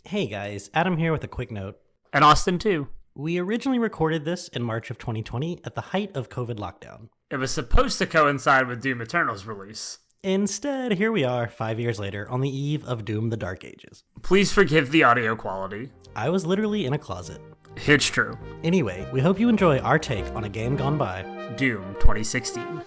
Hey guys, Adam here with a quick note. And Austin, too. We originally recorded this in March of 2020 at the height of COVID lockdown. It was supposed to coincide with Doom Eternal's release. Instead, here we are, 5 years later, on the eve of Doom: The Dark Ages. Please forgive the audio quality. I was literally in a closet. It's true. Anyway, we hope you enjoy our take on a game gone by. Doom 2016.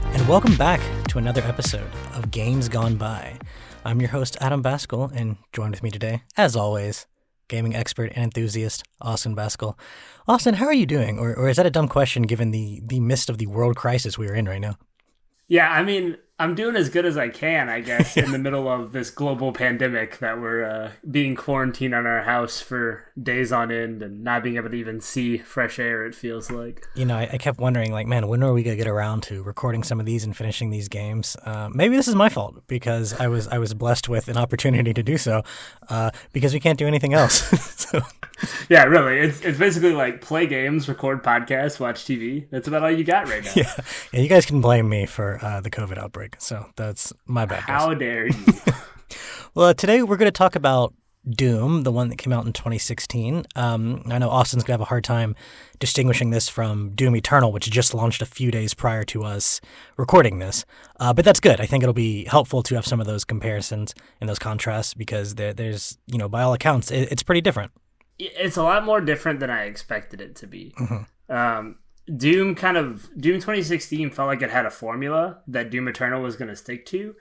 And welcome back to another episode of Games Gone By. I'm your host, Adam Baskell, and joined with me today, as always, gaming expert and enthusiast, Austin Baskell. Austin, how are you doing? Or is that a dumb question given the midst of the world crisis we are in right now? Yeah, I mean, I'm doing as good as I can, I guess, in the middle of this global pandemic that we're being quarantined on our house for days on end and not being able to even see fresh air, it feels like. You know, I kept wondering, like, man, when are we going to get around to recording some of these and finishing these games? Maybe this is my fault because I was blessed with an opportunity to do so because we can't do anything else. So. Yeah, really. It's basically like play games, record podcasts, watch TV. That's about all you got right now. Yeah, you guys can blame me for the COVID outbreak. So that's my bad. How dare you? Well, today we're going to talk about Doom, the one that came out in 2016. I know Austin's going to have a hard time distinguishing this from Doom Eternal, which just launched a few days prior to us recording this. But that's good. I think it'll be helpful to have some of those comparisons and those contrasts because there's, you know, by all accounts, it's pretty different. It's a lot more different than I expected it to be. Mm-hmm. Doom 2016 felt like it had a formula that Doom Eternal was going to stick to.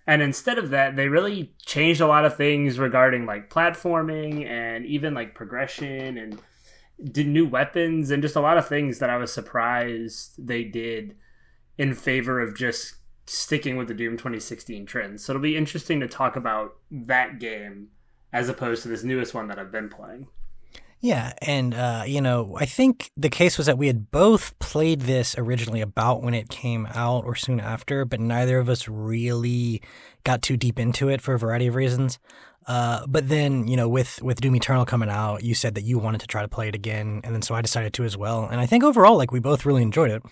And instead of that, they really changed a lot of things regarding like platforming and even like progression and did new weapons and just a lot of things that I was surprised they did in favor of just sticking with the Doom 2016 trends. So it'll be interesting to talk about that game as opposed to this newest one that I've been playing. Yeah, and, you know, I think the case was that we had both played this originally about when it came out or soon after, but neither of us really got too deep into it for a variety of reasons. But then, you know, with Doom Eternal coming out, you said that you wanted to try to play it again, and then so I decided to as well. And I think overall, like, we both really enjoyed it.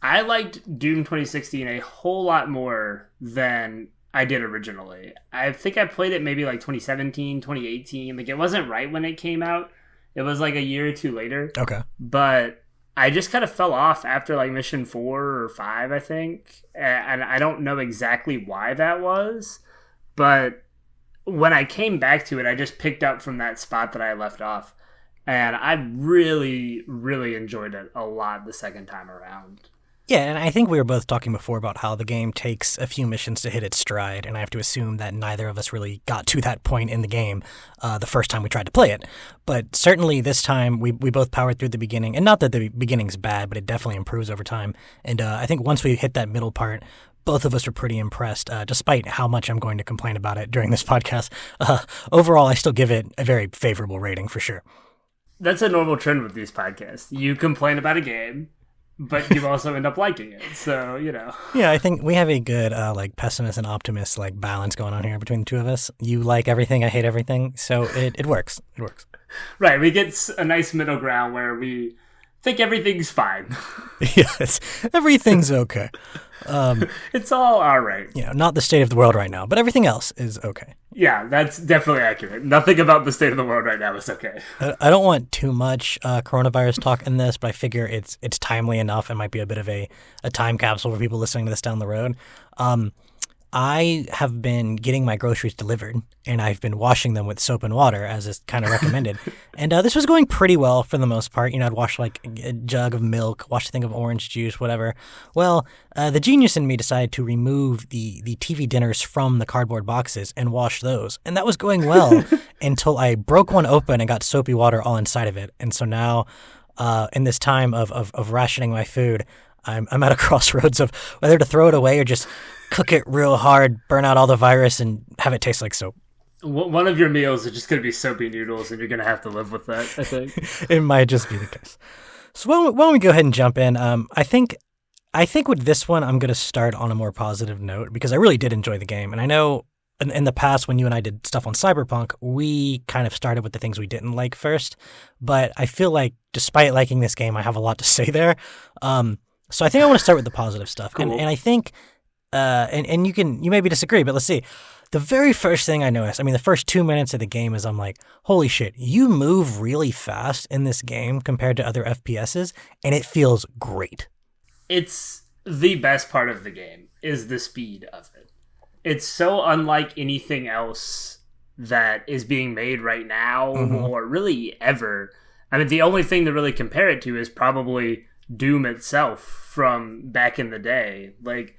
I liked Doom 2016 a whole lot more than I did originally. I think I played it maybe like 2017, 2018. Like, it wasn't right when it came out. It was like a year or two later. Okay. But I just kind of fell off after like mission 4 or 5, I think. And I don't know exactly why that was. But when I came back to it, I just picked up from that spot that I left off. And I really, really enjoyed it a lot the second time around. Yeah, and I think we were both talking before about how the game takes a few missions to hit its stride, and I have to assume that neither of us really got to that point in the game the first time we tried to play it. But certainly this time, we both powered through the beginning, and not that the beginning's bad, but it definitely improves over time. And I think once we hit that middle part, both of us were pretty impressed, despite how much I'm going to complain about it during this podcast. Overall, I still give it a very favorable rating, for sure. That's a normal trend with these podcasts. You complain about a game, but you also end up liking it, so, you know. Yeah, I think we have a good, like, pessimist and optimist, like, balance going on here between the two of us. You like everything, I hate everything, so it works. It works. Right, we get a nice middle ground where we think everything's fine. Yes, everything's okay. It's all right. You know, not the state of the world right now, but everything else is okay. Yeah, that's definitely accurate. Nothing about the state of the world right now is okay. I don't want too much coronavirus talk in this, but I figure it's timely enough. It might be a bit of a time capsule for people listening to this down the road. I have been getting my groceries delivered, and I've been washing them with soap and water, as is kind of recommended. And this was going pretty well for the most part. You know, I'd wash like a jug of milk, wash a thing of orange juice, whatever. Well, the genius in me decided to remove the TV dinners from the cardboard boxes and wash those. And that was going well until I broke one open and got soapy water all inside of it. And so now, in this time of rationing my food, I'm at a crossroads of whether to throw it away or just cook it real hard, burn out all the virus, and have it taste like soap. One of your meals is just going to be soapy noodles, and you're going to have to live with that, I think. It might just be the case. So why don't we go ahead and jump in? I think with this one, I'm going to start on a more positive note, because I really did enjoy the game. And I know in the past, when you and I did stuff on Cyberpunk, we kind of started with the things we didn't like first. But I feel like, despite liking this game, I have a lot to say there. So I think I want to start with the positive stuff. Cool. And I think and you maybe disagree, but let's see. The very first thing I noticed, I mean, the first 2 minutes of the game is I'm like, holy shit, you move really fast in this game compared to other FPSs, and it feels great. It's the best part of the game, is the speed of it. It's so unlike anything else that is being made right now, or really ever. I mean, the only thing to really compare it to is probably Doom itself from back in the day. Like,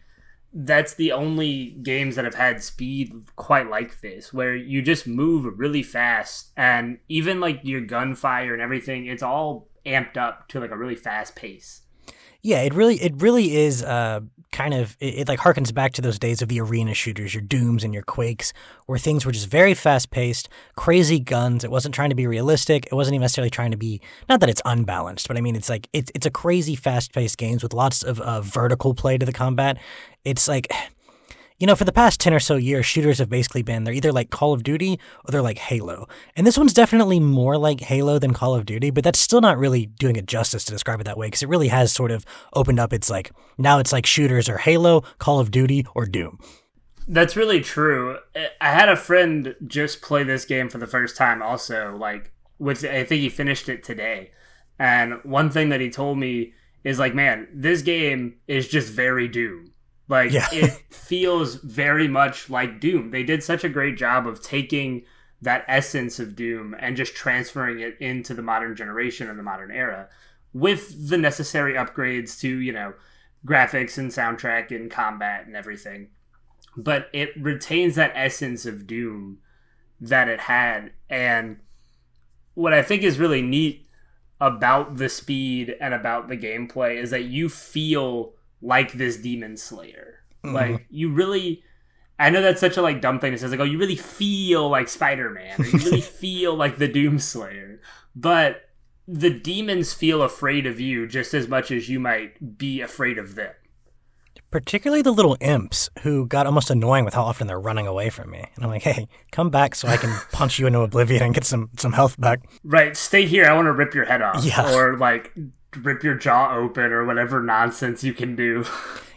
that's the only games that have had speed quite like this, where you just move really fast, and even like your gunfire and everything, it's all amped up to like a really fast pace. Yeah, it really is kind of, it like harkens back to those days of the arena shooters, your Dooms and your Quakes, where things were just very fast-paced, crazy guns. It wasn't trying to be realistic. It wasn't even necessarily trying to be, not that it's unbalanced, but I mean, it's like, it's a crazy fast-paced games with lots of vertical play to the combat. It's like, you know, for the past 10 or so years, shooters have basically been, they're either like Call of Duty or they're like Halo. And this one's definitely more like Halo than Call of Duty, but that's still not really doing it justice to describe it that way, because it really has sort of opened up. It's like, now it's like shooters are Halo, Call of Duty, or Doom. That's really true. I had a friend just play this game for the first time also, like, with, I think he finished it today. And one thing that he told me is like, man, this game is just very Doom. Like, yeah. It feels very much like Doom. They did such a great job of taking that essence of Doom and just transferring it into the modern generation and the modern era with the necessary upgrades to, you know, graphics and soundtrack and combat and everything. But it retains that essence of Doom that it had. And what I think is really neat about the speed and about the gameplay is that you feel like this demon slayer. Like, you really, I know that's such a like dumb thing to say, like, oh, you really feel like Spider-Man, or you really feel like the Doom Slayer, but the demons feel afraid of you just as much as you might be afraid of them. Particularly the little imps, who got almost annoying with how often they're running away from me. And I'm like, hey, come back so I can punch you into oblivion and get some health back. Right, stay here, I want to rip your head off. Yeah. Or like rip your jaw open, or whatever nonsense you can do.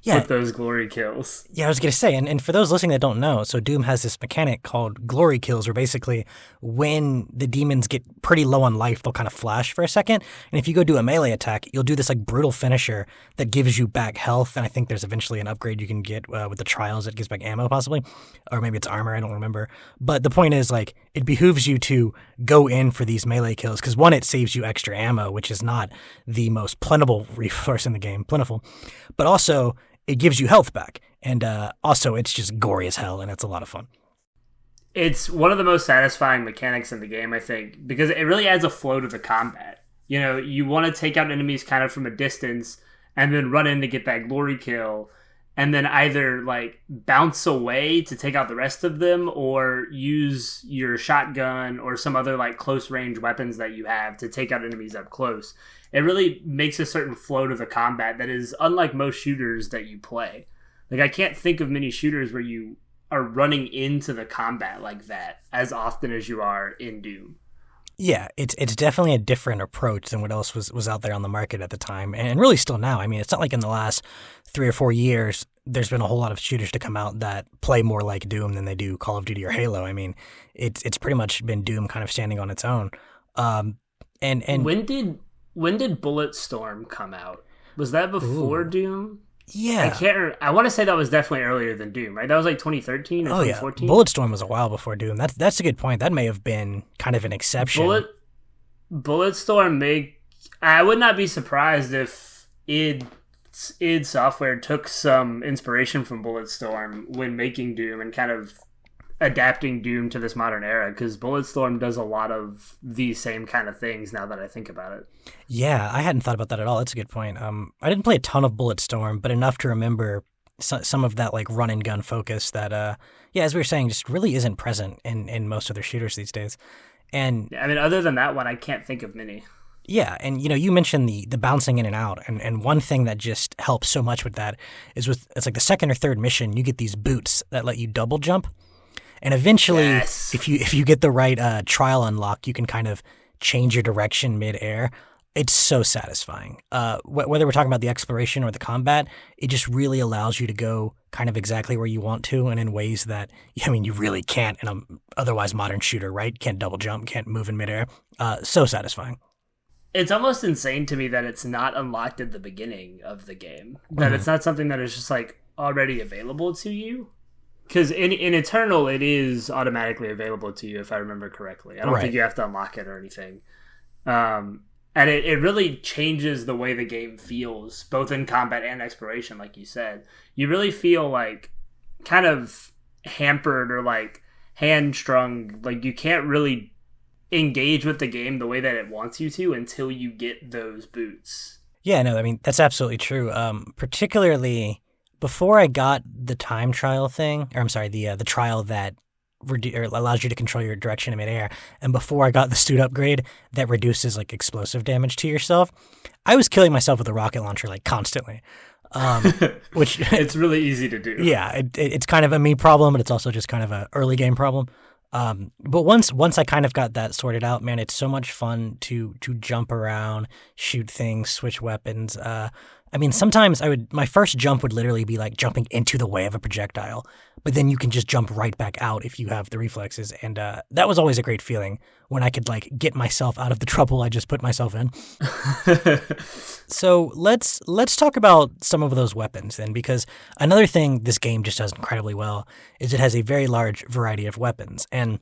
Yeah. With those glory kills. Yeah, I was going to say, and for those listening that don't know, so Doom has this mechanic called glory kills, where basically when the demons get pretty low on life, they'll kind of flash for a second. And if you go do a melee attack, you'll do this like brutal finisher that gives you back health. And I think there's eventually an upgrade you can get with the trials that gives back ammo possibly. Or maybe it's armor, I don't remember. But the point is, like, it behooves you to go in for these melee kills, because one, it saves you extra ammo, which is not the most plentiful resource in the game, but also it gives you health back. And also, it's just gory as hell, and it's a lot of fun. It's one of the most satisfying mechanics in the game, I think, because it really adds a flow to the combat. You know, you want to take out enemies kind of from a distance and then run in to get that glory kill, and then either like bounce away to take out the rest of them, or use your shotgun or some other like close range weapons that you have to take out enemies up close. It really makes a certain flow to the combat that is unlike most shooters that you play. Like, I can't think of many shooters where you are running into the combat like that as often as you are in Doom. Yeah, it's definitely a different approach than what else was out there on the market at the time, and really still now. I mean, it's not like in the last 3 or 4 years there's been a whole lot of shooters to come out that play more like Doom than they do Call of Duty or Halo. I mean, it's pretty much been Doom kind of standing on its own. And when did Bulletstorm come out? Was that before Doom? Yeah. I want to say that was definitely earlier than Doom, right? That was like 2013 or 2014? Yeah. Bulletstorm was a while before Doom. That's a good point. That may have been kind of an exception. Bulletstorm I would not be surprised if id Software took some inspiration from Bulletstorm when making Doom and kind of adapting Doom to this modern era, because Bulletstorm does a lot of these same kind of things now that I think about it. Yeah, I hadn't thought about that at all. That's a good point. I didn't play a ton of Bulletstorm, but enough to remember some of that like run and gun focus that, as we were saying, just really isn't present in most other shooters these days. And yeah, I mean, other than that one, I can't think of many. Yeah, and you mentioned the bouncing in and out, and one thing that just helps so much with that is it's like the second or third mission, you get these boots that let you double jump. And eventually, if you get the right trial unlock, you can kind of change your direction mid-air. It's so satisfying. Whether we're talking about the exploration or the combat, it just really allows you to go kind of exactly where you want to, and in ways that, I mean, you really can't in a otherwise modern shooter, right? Can't double jump, can't move in midair. So satisfying. It's almost insane to me that it's not unlocked at the beginning of the game. That it's not something that is just like already available to you. Because in Eternal, it is automatically available to you, if I remember correctly. I don't think you have to unlock it or anything. And it really changes the way the game feels, both in combat and exploration, like you said. You really feel like kind of hampered or like hamstrung. Like you can't really engage with the game the way that it wants you to until you get those boots. Yeah, no, I mean, that's absolutely true. Particularly before I got the time trial thing, or I'm sorry, the trial that allows you to control your direction in midair, and before I got the suit upgrade that reduces like explosive damage to yourself, I was killing myself with a rocket launcher like constantly. Which it's really easy to do. Yeah, it's kind of a me problem, but it's also just kind of a early game problem. But once I kind of got that sorted out, man, it's so much fun to jump around, shoot things, switch weapons. I mean, sometimes my first jump would literally be like jumping into the way of a projectile, but then you can just jump right back out if you have the reflexes. And that was always a great feeling when I could like get myself out of the trouble I just put myself in. So let's talk about some of those weapons then, because another thing this game just does incredibly well is it has a very large variety of weapons. And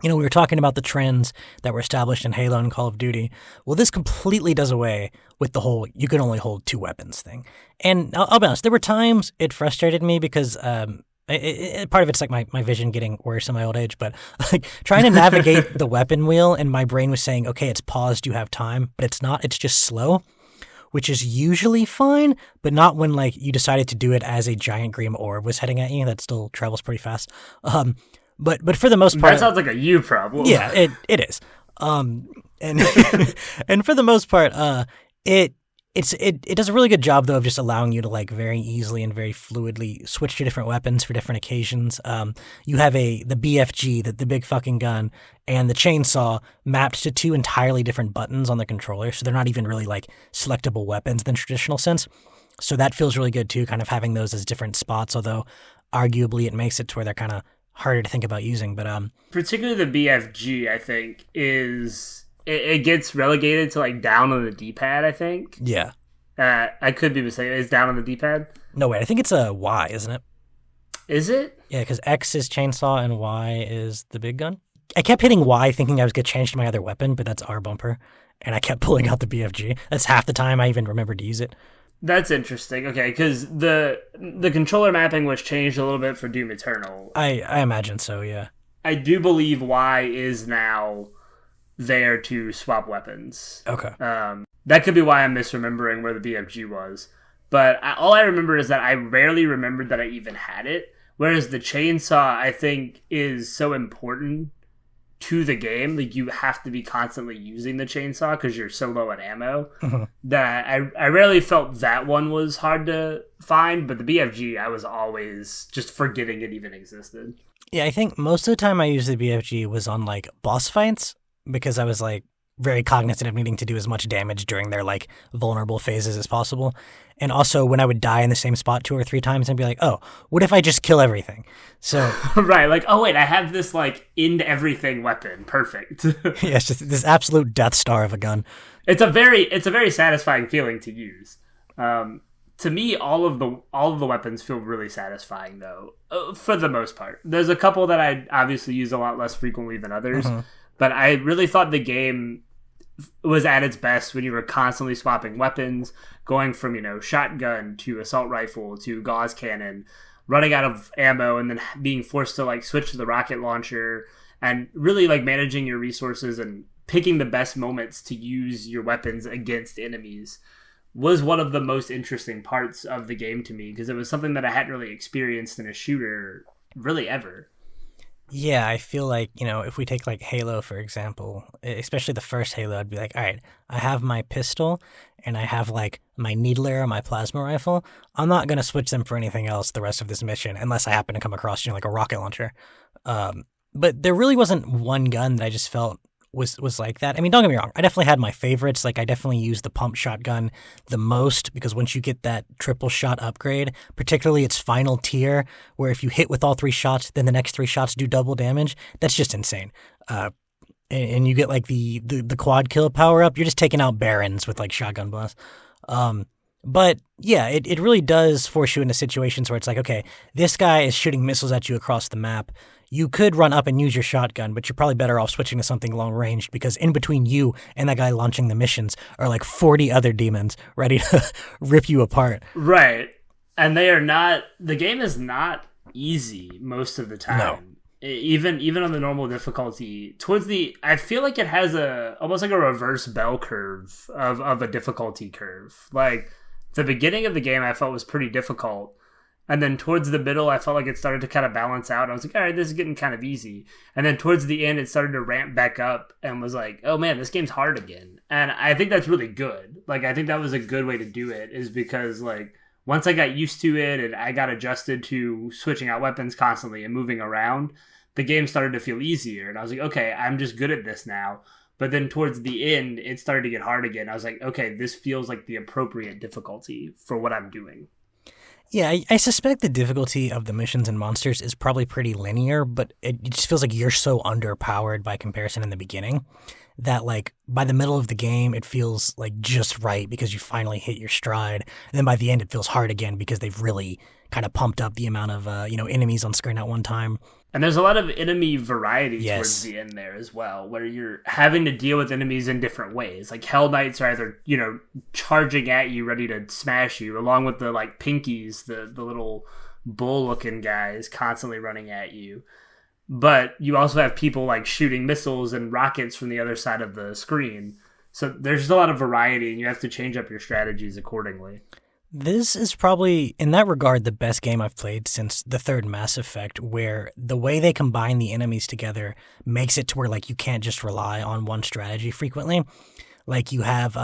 we were talking about the trends that were established in Halo and Call of Duty. Well, this completely does away with the whole you can only hold 2 weapons thing. And I'll be honest, there were times it frustrated me because part of it's like my vision getting worse in my old age, but like trying to navigate the weapon wheel, and my brain was saying, okay, it's paused, you have time, but it's not, it's just slow, which is usually fine, but not when like you decided to do it as a giant green orb was heading at you. That still travels pretty fast. But for the most part, that sounds like a you problem. Yeah, it is. And and for the most part, it does a really good job though of just allowing you to like very easily and very fluidly switch to different weapons for different occasions. You have the BFG, the big fucking gun, and the chainsaw mapped to 2 entirely different buttons on the controller, so they're not even really like selectable weapons in the traditional sense. So that feels really good too, kind of having those as different spots. Although arguably it makes it to where they're kind of harder to think about using, but particularly the BFG, I think is it gets relegated to like down on the D-pad. I think. Yeah. I could be mistaken. It's down on the D-pad. No, wait. I think it's a Y, isn't it? Is it? Yeah, because X is chainsaw and Y is the big gun. I kept hitting Y thinking I was going to change to my other weapon, but that's R bumper, and I kept pulling out the BFG. That's half the time I even remembered to use it. That's interesting. Okay, because the controller mapping was changed a little bit for Doom Eternal. I imagine so, yeah. I do believe Y is now there to swap weapons. Okay. That could be why I'm misremembering where the BFG was. But all I remember is that I rarely remembered that I even had it. Whereas the chainsaw, I think, is so important to the game. Like, you have to be constantly using the chainsaw because you're so low on ammo. That I rarely felt that one was hard to find. But the BFG, I was always just forgetting it even existed. Yeah, I think most of the time I used the BFG was on, like, boss fights because I was, like, very cognizant of needing to do as much damage during their, like, vulnerable phases as possible. And also when I would die in the same spot 2 or 3 times, I'd be like, oh, what if I just kill everything? So right, like, oh wait, I have this like end everything weapon. Perfect. Yeah, it's just this absolute Death Star of a gun. It's a very satisfying feeling to use. To me, all of the weapons feel really satisfying though, for the most part. There's a couple that I obviously use a lot less frequently than others, but I really thought the game was at its best when you were constantly swapping weapons, going from, shotgun to assault rifle to gauze cannon, running out of ammo, and then being forced to like switch to the rocket launcher, and really like managing your resources and picking the best moments to use your weapons against enemies was one of the most interesting parts of the game to me, because it was something that I hadn't really experienced in a shooter really ever. Yeah, I feel like, if we take like Halo, for example, especially the first Halo, I'd be like, all right, I have my pistol and I have like my needler, my plasma rifle. I'm not going to switch them for anything else the rest of this mission unless I happen to come across, like a rocket launcher. But there really wasn't one gun that I just felt was like that. I mean, don't get me wrong. I definitely had my favorites. Like, I definitely used the pump shotgun the most because once you get that triple shot upgrade, particularly its final tier, where if you hit with all 3 shots, then the next 3 shots do double damage, that's just insane. And you get like the quad kill power up. You're just taking out barons with like shotgun blast. But yeah, it really does force you into situations where it's like, okay, this guy is shooting missiles at you across the map. You could run up and use your shotgun, but you're probably better off switching to something long range because in between you and that guy launching the missions are like 40 other demons ready to rip you apart. Right. And the game is not easy most of the time. No. Even on the normal difficulty, I feel like it has almost like a reverse bell curve of a difficulty curve. Like the beginning of the game I felt was pretty difficult. And then towards the middle, I felt like it started to kind of balance out. I was like, all right, this is getting kind of easy. And then towards the end, it started to ramp back up and was like, oh man, this game's hard again. And I think that's really good. Like, I think that was a good way to do it is because like, once I got used to it and I got adjusted to switching out weapons constantly and moving around, the game started to feel easier. And I was like, okay, I'm just good at this now. But then towards the end, it started to get hard again. I was like, okay, this feels like the appropriate difficulty for what I'm doing. Yeah, I suspect the difficulty of the missions and monsters is probably pretty linear, but it just feels like you're so underpowered by comparison in the beginning that, like, by the middle of the game, it feels like just right because you finally hit your stride. And then by the end, it feels hard again because they've really kind of pumped up the amount of, enemies on screen at one time. And there's a lot of enemy variety Yes. towards the end there as well, where you're having to deal with enemies in different ways. Like Hell Knights are either, charging at you, ready to smash you, along with the like pinkies, the little bull-looking guys constantly running at you. But you also have people like shooting missiles and rockets from the other side of the screen. So there's just a lot of variety, and you have to change up your strategies accordingly. This is probably, in that regard, the best game I've played since the third Mass Effect, where the way they combine the enemies together makes it to where, like, you can't just rely on one strategy frequently. Like, you have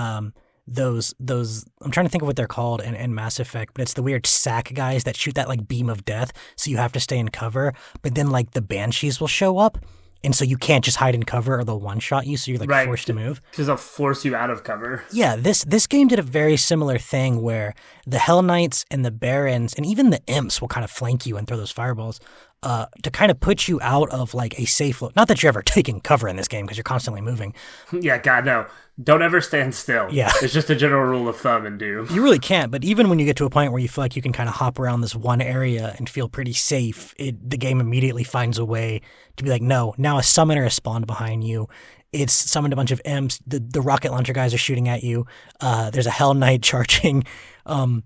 those I'm trying to think of what they're called in Mass Effect, but it's the weird sack guys that shoot that, like, beam of death, so you have to stay in cover, but then, like, the Banshees will show up, and so you can't just hide in cover or they'll one-shot you, so you're, like, forced to move. Because they'll force you out of cover. Yeah, this game did a very similar thing where the Hell Knights and the Barons and even the Imps will kind of flank you and throw those fireballs to kind of put you out of, like, a safe look. Not that you're ever taking cover in this game because you're constantly moving. Yeah, God, no. Don't ever stand still. Yeah. It's just a general rule of thumb in Doom. You really can't, but even when you get to a point where you feel like you can kind of hop around this one area and feel pretty safe, the game immediately finds a way to be like, no, now a summoner has spawned behind you. It's summoned a bunch of imps. The rocket launcher guys are shooting at you. There's a Hell Knight charging the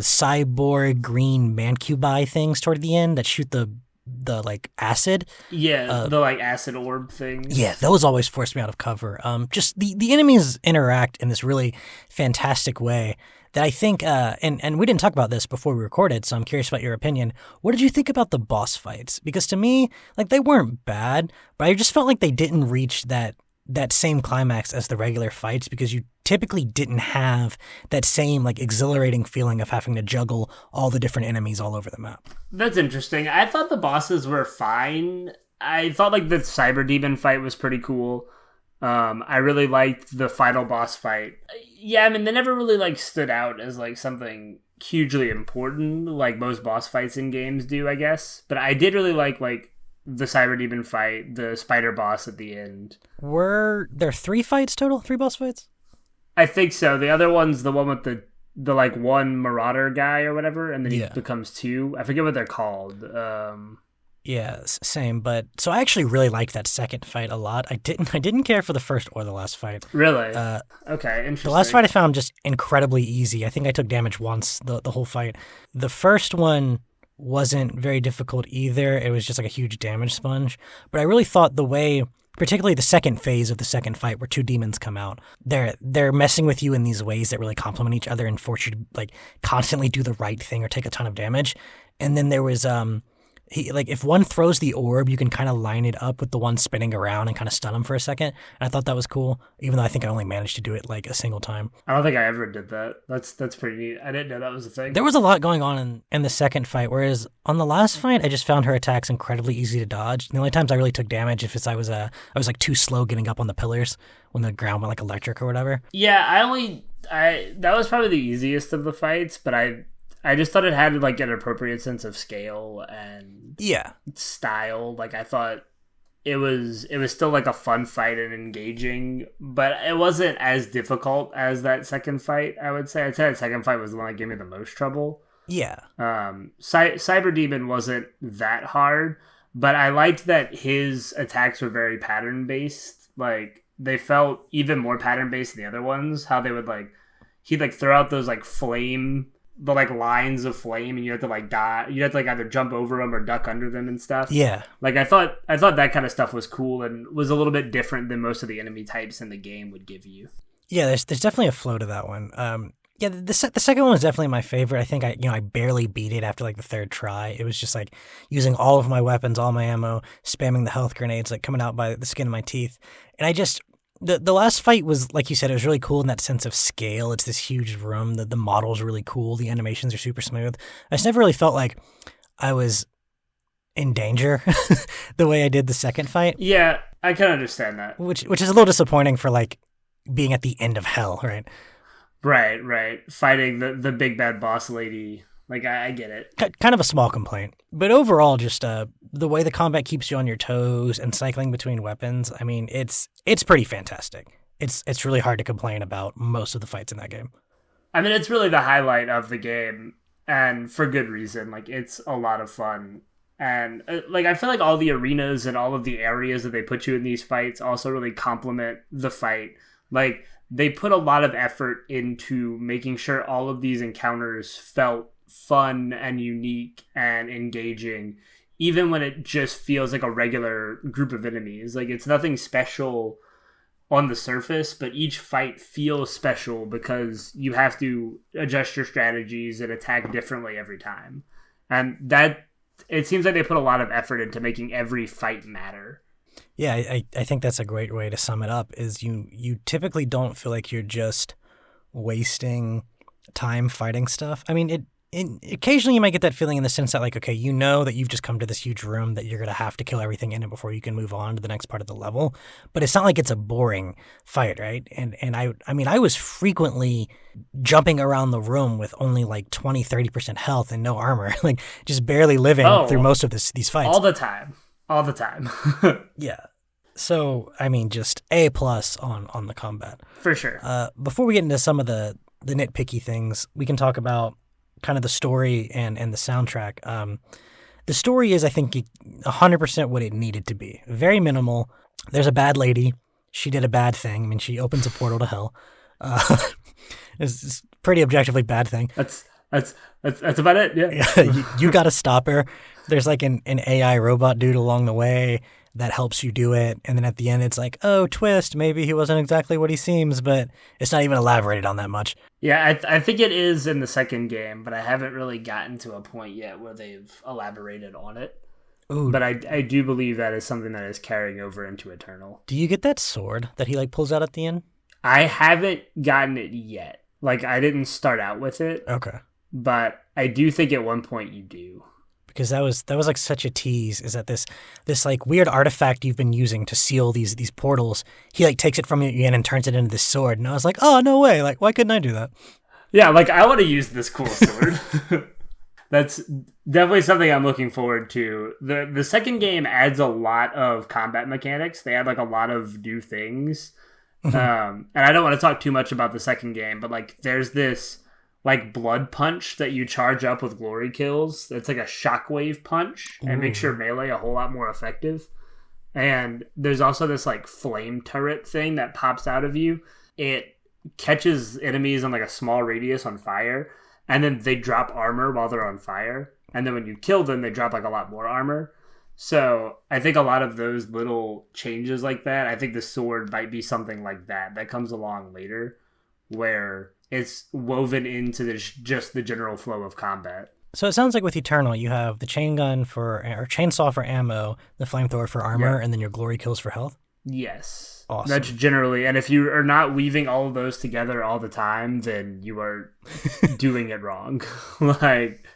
cyborg green mancubi things toward the end that shoot the like acid. Yeah, the like acid orb things. Yeah, those always force me out of cover. Just the enemies interact in this really fantastic way that I think, and we didn't talk about this before we recorded, so I'm curious about your opinion. What did you think about the boss fights? Because to me, like, they weren't bad, but I just felt like they didn't reach that same climax as the regular fights because you typically didn't have that same, like, exhilarating feeling of having to juggle all the different enemies all over the map. That's interesting. I thought the bosses were fine. I thought, like, the Cyber Demon fight was pretty cool. I really liked the final boss fight. Yeah, I mean, they never really, like, stood out as, like, something hugely important, like most boss fights in games do, I guess. But I did really like, the Cyber Demon fight, the spider boss at the end. Were there 3 fights total? 3 boss fights? I think so. The other one's the one with the like one Marauder guy or whatever, and then he becomes 2. I forget what they're called. Yeah, same. But so I actually really liked that second fight a lot. I didn't care for the first or the last fight. Really? Okay, interesting. The last fight I found just incredibly easy. I think I took damage once the whole fight. The first one wasn't very difficult either. It was just like a huge damage sponge. But I really thought the way, particularly the second phase of the second fight where 2 demons come out, they're messing with you in these ways that really complement each other and force you to, like, constantly do the right thing or take a ton of damage. And then there was if one throws the orb, you can kind of line it up with the one spinning around and kind of stun him for a second. And I thought that was cool, even though I think I only managed to do it like a single time. I don't think I ever did that. That's pretty neat. I didn't know that was a thing. There was a lot going on in the second fight, whereas on the last fight, I just found her attacks incredibly easy to dodge. The only times I really took damage if I was like too slow getting up on the pillars when the ground went like electric or whatever. Yeah, that was probably the easiest of the fights, but I just thought it had like an appropriate sense of scale and style. Like I thought it was still like a fun fight and engaging, but it wasn't as difficult as that second fight. I'd say that second fight was the one that gave me the most trouble. Yeah. Cyber Demon wasn't that hard, but I liked that his attacks were very pattern based. Like they felt even more pattern based than the other ones. How they would he'd like throw out those like the like lines of flame, and you have to like die. You have to like either jump over them or duck under them and stuff. Yeah. Like I thought that kind of stuff was cool and was a little bit different than most of the enemy types in the game would give you. Yeah, there's definitely a flow to that one. Yeah, the second one was definitely my favorite. I think I barely beat it after like the third try. It was just like using all of my weapons, all my ammo, spamming the health grenades, like coming out by the skin of my teeth. And I just the last fight was, like you said, it was really cool in that sense of scale. It's this huge room. The model's really cool. The animations are super smooth. I just never really felt like I was in danger the way I did the second fight. Yeah, I can understand that. Which is a little disappointing for like being at the end of hell, right? Right. Fighting the big bad boss lady. Like, I get it. Kind of a small complaint. But overall, just the way the combat keeps you on your toes and cycling between weapons, I mean, it's pretty fantastic. It's really hard to complain about most of the fights in that game. I mean, it's really the highlight of the game, and for good reason. Like, it's a lot of fun. And, like, I feel like all the arenas and all of the areas that they put you in these fights also really complement the fight. Like, they put a lot of effort into making sure all of these encounters felt fun and unique and engaging, even when it just feels like a regular group of enemies. Like, it's nothing special on the surface, but each fight feels special because you have to adjust your strategies and attack differently every time. And that, it seems like they put a lot of effort into making every fight matter. Yeah, I think that's a great way to sum it up, is you typically don't feel like you're just wasting time fighting stuff. I mean, occasionally you might get that feeling in the sense that, like, okay, you know that you've just come to this huge room that you're going to have to kill everything in it before you can move on to the next part of the level. But it's not like it's a boring fight, right? And I mean, I was frequently jumping around the room with only like 20-30% health and no armor, like just barely living through most of these fights. All the time. Yeah. So, I mean, just A+ on the combat. For sure. Before we get into some of the nitpicky things, we can talk about kind of the story and the soundtrack. The story is, I think, 100% what it needed to be. Very minimal. There's a bad lady. She did a bad thing. I mean, she opens a portal to hell. It's a pretty objectively bad thing. That's about it. Yeah. you got to stop her. There's like an AI robot dude along the way that helps you do it. And then at the end, it's like, oh, twist. Maybe he wasn't exactly what he seems, but it's not even elaborated on that much. Yeah, I think it is in the second game, but I haven't really gotten to a point yet where they've elaborated on it. Ooh. But I do believe that is something that is carrying over into Eternal. Do you get that sword that he like pulls out at the end? I haven't gotten it yet. Like, I didn't start out with it. Okay. But I do think at one point you do. Because that was like such a tease, is that this like weird artifact you've been using to seal these portals, he like takes it from you again and turns it into this sword. And I was like, oh, no way. Like, why couldn't I do that? Yeah, like, I want to use this cool sword. That's definitely something I'm looking forward to. The second game adds a lot of combat mechanics. They add like a lot of new things. And I don't want to talk too much about the second game, but like there's this like blood punch that you charge up with glory kills. It's like a shockwave punch and makes your melee a whole lot more effective. And there's also this like flame turret thing that pops out of you. It catches enemies on like a small radius on fire, and then they drop armor while they're on fire. And then when you kill them, they drop like a lot more armor. So I think a lot of those little changes like that, I think the sword might be something like that comes along later, where it's woven into just the general flow of combat. So it sounds like with Eternal, you have the chainsaw for ammo, the flamethrower for armor, and then your glory kills for health. Yes. Awesome. That's generally, and if you are not weaving all of those together all the time, then you are doing it wrong. Like,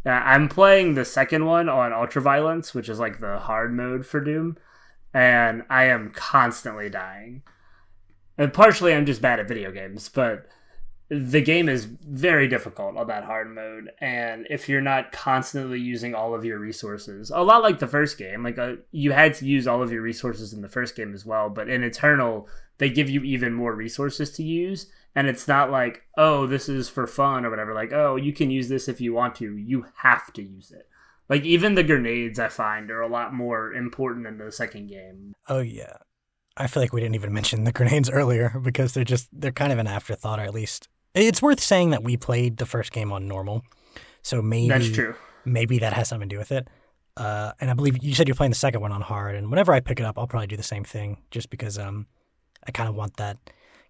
I'm playing the second one on Ultraviolence, which is like the hard mode for Doom, and I am constantly dying. And partially I'm just bad at video games, but the game is very difficult on that hard mode, and if you're not constantly using all of your resources, a lot like the first game, like you had to use all of your resources in the first game as well, but in Eternal, they give you even more resources to use, and it's not like, oh, this is for fun or whatever, like, oh, you can use this if you want to. You have to use it. Like, even the grenades, I find, are a lot more important in the second game. Oh, yeah. I feel like we didn't even mention the grenades earlier because they're kind of an afterthought, or at least it's worth saying that we played the first game on normal. So maybe that's true. Maybe that has something to do with it. And I believe you said you're playing the second one on hard, and whenever I pick it up, I'll probably do the same thing just because I kind of want that.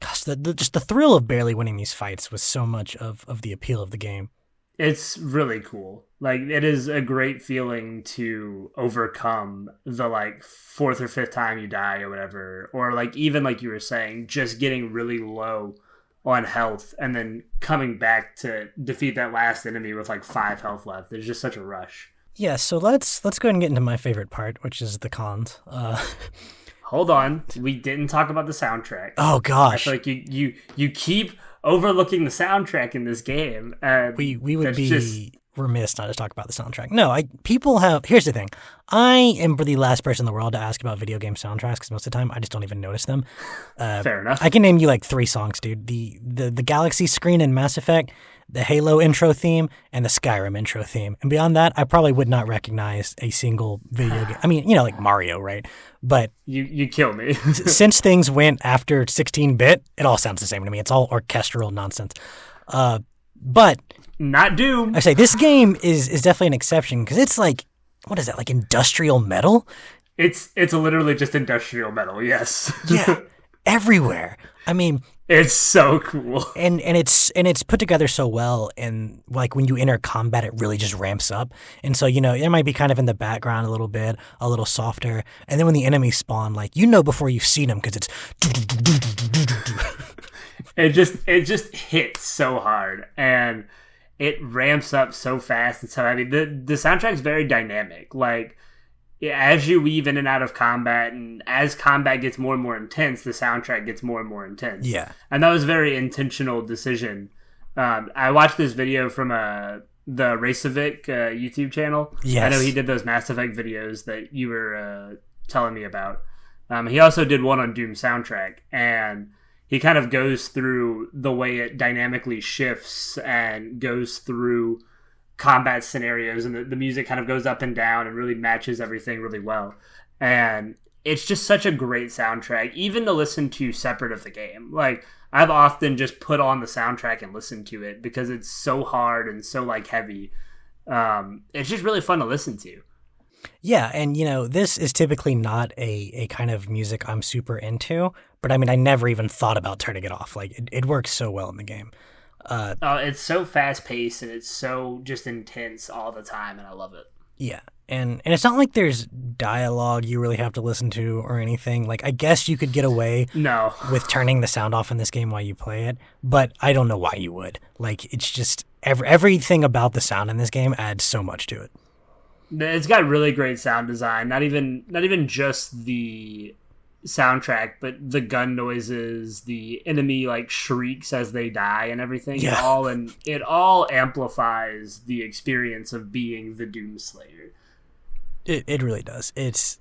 Gosh, just the thrill of barely winning these fights was so much of the appeal of the game. It's really cool. Like, it is a great feeling to overcome the, like, fourth or fifth time you die or whatever. Or, like, even like you were saying, just getting really low on health and then coming back to defeat that last enemy with, like, 5 health left. There's just such a rush. Yeah, so let's go ahead and get into my favorite part, which is the cons. Hold on. We didn't talk about the soundtrack. Oh, gosh. I feel like you keep overlooking the soundtrack in this game. We would be remiss not to talk about the soundtrack. No, here's the thing. I am the last person in the world to ask about video game soundtracks because most of the time I just don't even notice them. Fair enough. I can name you like 3 songs, dude. The Galaxy screen in Mass Effect, the Halo intro theme, and the Skyrim intro theme. And beyond that, I probably would not recognize a single video game. I mean, like Mario, right? But you kill me. Since things went after 16-bit, it all sounds the same to me. It's all orchestral nonsense. But not Doom. I say this game is definitely an exception because it's like, what is that, like industrial metal? It's literally just industrial metal, yes. Yeah, everywhere. I mean, it's so cool. And it's put together so well, and like when you enter combat it really just ramps up. And so, it might be kind of in the background a little bit, a little softer. And then when the enemies spawn, like before you've seen them because it's it just hits so hard and it ramps up so fast and so heavy. The soundtrack's very dynamic. Like, as you weave in and out of combat, and as combat gets more and more intense, the soundtrack gets more and more intense. Yeah. And that was a very intentional decision. I watched this video from the Racevic YouTube channel. Yes. I know he did those Mass Effect videos that you were telling me about. He also did one on Doom soundtrack, and he kind of goes through the way it dynamically shifts and goes through combat scenarios, and the music kind of goes up and down and really matches everything really well. And it's just such a great soundtrack, even to listen to separate of the game. Like, I've often just put on the soundtrack and listened to it because it's so hard and so like heavy. It's just really fun to listen to. Yeah, and this is typically not a kind of music I'm super into, but I mean, I never even thought about turning it off. Like, it works so well in the game. It's so fast paced and it's so just intense all the time, and I love it. Yeah, and it's not like there's dialogue you really have to listen to or anything. Like, I guess you could get away with turning the sound off in this game while you play it, but I don't know why you would. Like, it's just everything about the sound in this game adds so much to it. It's got really great sound design. Not even just the soundtrack, but the gun noises, the enemy like shrieks as they die and everything. Yeah. It all amplifies the experience of being the Doomslayer. It really does. It's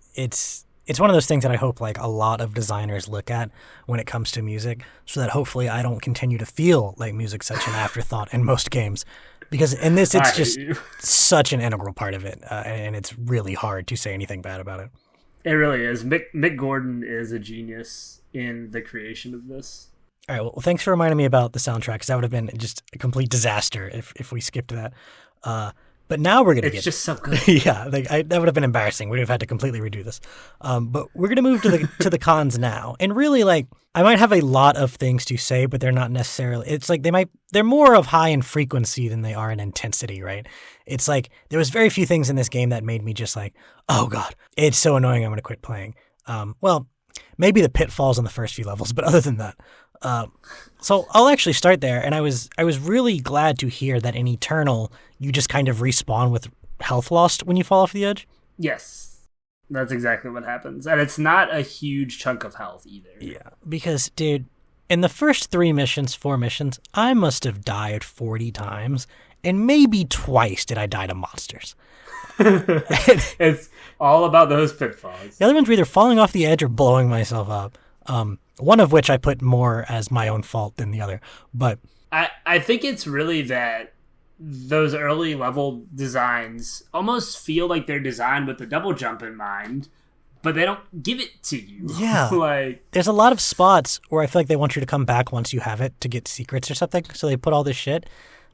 one of those things that I hope like a lot of designers look at when it comes to music, so that hopefully I don't continue to feel like music's such an afterthought in most games. Because in this, it's just such an integral part of it, and it's really hard to say anything bad about it. It really is. Mick Gordon is a genius in the creation of this. All right, well, thanks for reminding me about the soundtrack, because that would have been just a complete disaster if we skipped that. But now we're going to It's just so good. Yeah, that would have been embarrassing. We'd have had to completely redo this. But we're going to move to the cons now. And really, like, I might have a lot of things to say, but they're not necessarily. It's like they're more of high in frequency than they are in intensity, right? It's like there was very few things in this game that made me just like, oh god, it's so annoying. I'm going to quit playing. Well, maybe the pitfalls on the first few levels, but other than that. So I'll actually start there, and I was really glad to hear that in Eternal you just kind of respawn with health lost when you fall off the edge. Yes, that's exactly what happens, and it's not a huge chunk of health either. Yeah, because dude, in the first 4 missions, I must have died 40 times, and maybe twice did I die to monsters. It's all about those pitfalls. The other ones were either falling off the edge or blowing myself up. One of which I put more as my own fault than the other. But I think it's really that those early level designs almost feel like they're designed with the double jump in mind, but they don't give it to you. Yeah. Like, there's a lot of spots where I feel like they want you to come back once you have it to get secrets or something, so they put all this shit.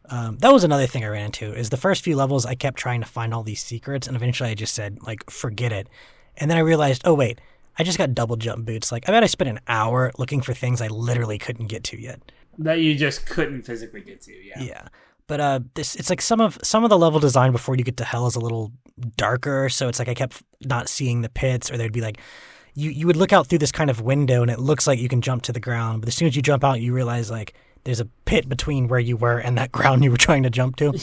That was another thing I ran into, is the first few levels I kept trying to find all these secrets, and eventually I just said, like, forget it. And then I realized, oh wait, I just got double jump boots. Like, I bet I spent an hour looking for things I literally couldn't get to yet. That you just couldn't physically get to, yeah. Yeah. But it's like some of the level design before you get to hell is a little darker, so it's like I kept not seeing the pits, or they'd be like, you would look out through this kind of window and it looks like you can jump to the ground, but as soon as you jump out, you realize like there's a pit between where you were and that ground you were trying to jump to.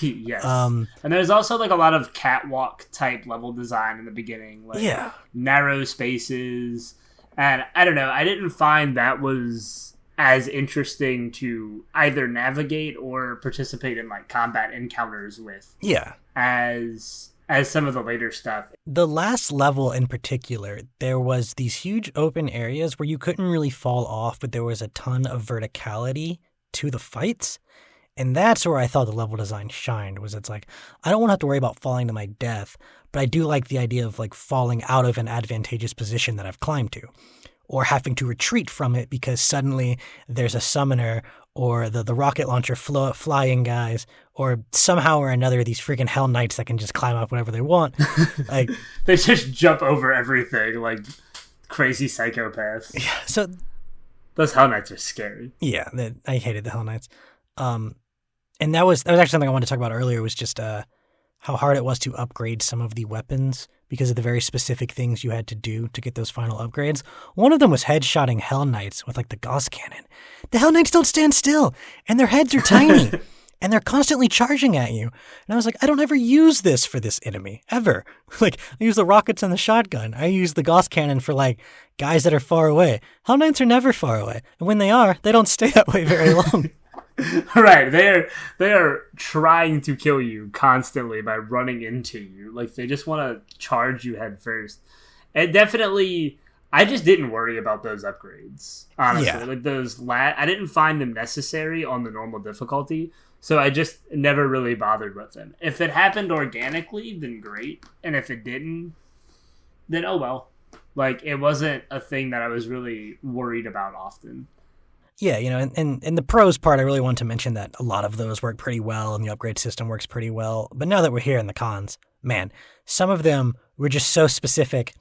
Yes. And there's also like a lot of catwalk type level design in the beginning, like narrow spaces, and I don't know, I didn't find that was as interesting to either navigate or participate in like combat encounters with. Yeah. As some of the later stuff. The last level in particular, there was these huge open areas where you couldn't really fall off, but there was a ton of verticality to the fights. And that's where I thought the level design shined, was it's like, I don't want to have to worry about falling to my death, but I do like the idea of like falling out of an advantageous position that I've climbed to, or having to retreat from it because suddenly there's a summoner or the rocket launcher flying guys, or somehow or another these freaking Hell Knights that can just climb up whenever they want. Like they just jump over everything like crazy psychopaths. Yeah, so those Hell Knights are scary. Yeah, I hated the Hell Knights. And that was actually something I wanted to talk about earlier, was just how hard it was to upgrade some of the weapons because of the very specific things you had to do to get those final upgrades. One of them was headshotting Hell Knights with like the Gauss cannon. The Hell Knights don't stand still, and their heads are tiny, and they're constantly charging at you. And I was like, I don't ever use this for this enemy, ever. Like, I use the rockets and the shotgun. I use the Gauss cannon for like guys that are far away. Hell Knights are never far away, and when they are, they don't stay that way very long. Right, they are trying to kill you constantly by running into you. Like, they just want to charge you head first. And definitely, I just didn't worry about those upgrades, honestly. Yeah. Like those I didn't find them necessary on the normal difficulty, so I just never really bothered with them. If it happened organically, then great, and if it didn't, then oh well. Like, it wasn't a thing that I was really worried about often. Yeah, you know, and in the pros part, I really want to mention that a lot of those work pretty well and the upgrade system works pretty well. But now that we're here in the cons, man, some of them were just so specific,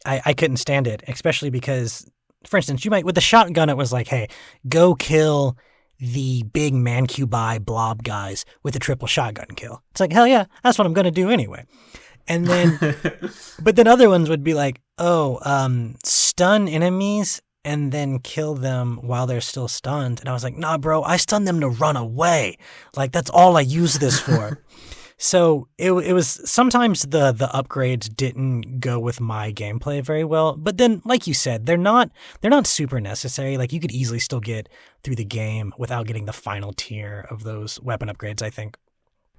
I couldn't stand it, especially because, for instance, with the shotgun, it was like, hey, go kill the big Mancubi blob guys with a triple shotgun kill. It's like, hell yeah, that's what I'm going to do anyway. And then, but then other ones would be like, stun enemies and then kill them while they're still stunned. And I was like, nah, bro, I stun them to run away. Like, that's all I use this for. So it was sometimes the upgrades didn't go with my gameplay very well. But then, like you said, they're not super necessary. Like, you could easily still get through the game without getting the final tier of those weapon upgrades, I think.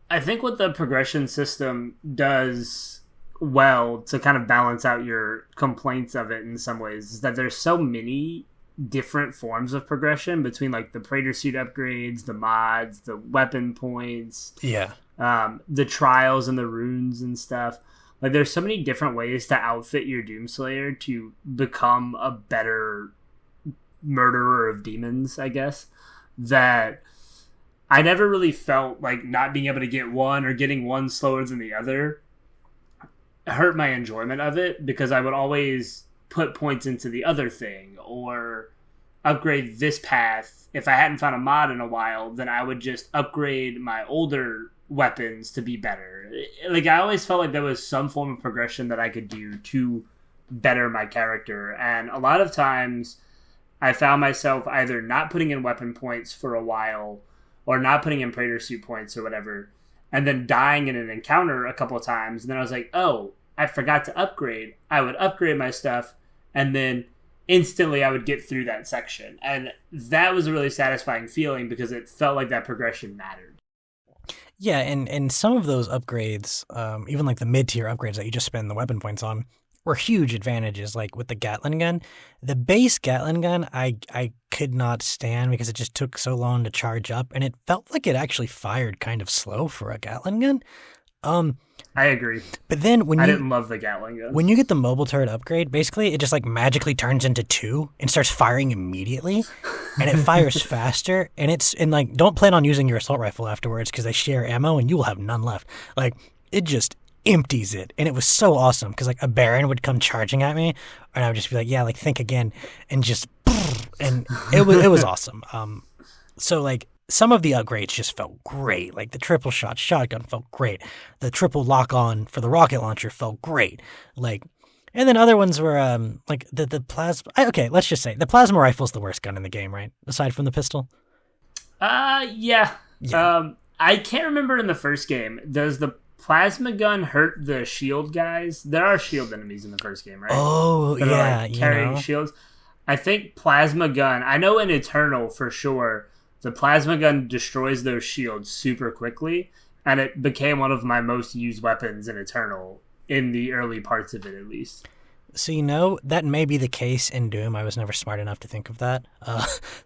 I think what the progression system does well to kind of balance out your complaints of it in some ways is that there's so many different forms of progression between like the Praetor suit upgrades, the mods, the weapon points, the trials and the runes and stuff. Like, there's so many different ways to outfit your Doomslayer to become a better murderer of demons, I guess, that I never really felt like not being able to get one or getting one slower than the other hurt my enjoyment of it, because I would always put points into the other thing or upgrade this path. If I hadn't found a mod in a while, then I would just upgrade my older weapons to be better. Like, I always felt like there was some form of progression that I could do to better my character. And a lot of times I found myself either not putting in weapon points for a while or not putting in Praetor suit points or whatever, and then dying in an encounter a couple of times. And then I was like, oh, I forgot to upgrade. I would upgrade my stuff, and then instantly I would get through that section. And that was a really satisfying feeling because it felt like that progression mattered. Yeah, and some of those upgrades, even like the mid-tier upgrades that you just spend the weapon points on, were huge advantages. Like with the Gatling gun, the base Gatling gun, I could not stand because it just took so long to charge up, and it felt like it actually fired kind of slow for a Gatling gun. I agree. But then I didn't love the Gatling gun. When you get the mobile turret upgrade, basically it just like magically turns into 2 and starts firing immediately, and it fires faster. And like, don't plan on using your assault rifle afterwards because they share ammo and you will have none left. Like, it just empties it, and it was so awesome because like a Baron would come charging at me, and I would just be like, yeah, like think again, and just, and it was awesome. So like, some of the upgrades just felt great. Like the triple shot shotgun felt great. The triple lock on for the rocket launcher felt great. Like, and then other ones were like the plasma. Okay, let's just say the plasma rifle is the worst gun in the game, right? Aside from the pistol. Yeah. I can't remember in the first game. Does the plasma gun hurt the shield guys? There are shield enemies in the first game, right? Oh, that yeah, are, like, carrying shields. I think plasma gun. I know in Eternal for sure. The plasma gun destroys those shields super quickly, and it became one of my most used weapons in Eternal, in the early parts of it at least. So, that may be the case in Doom. I was never smart enough to think of that.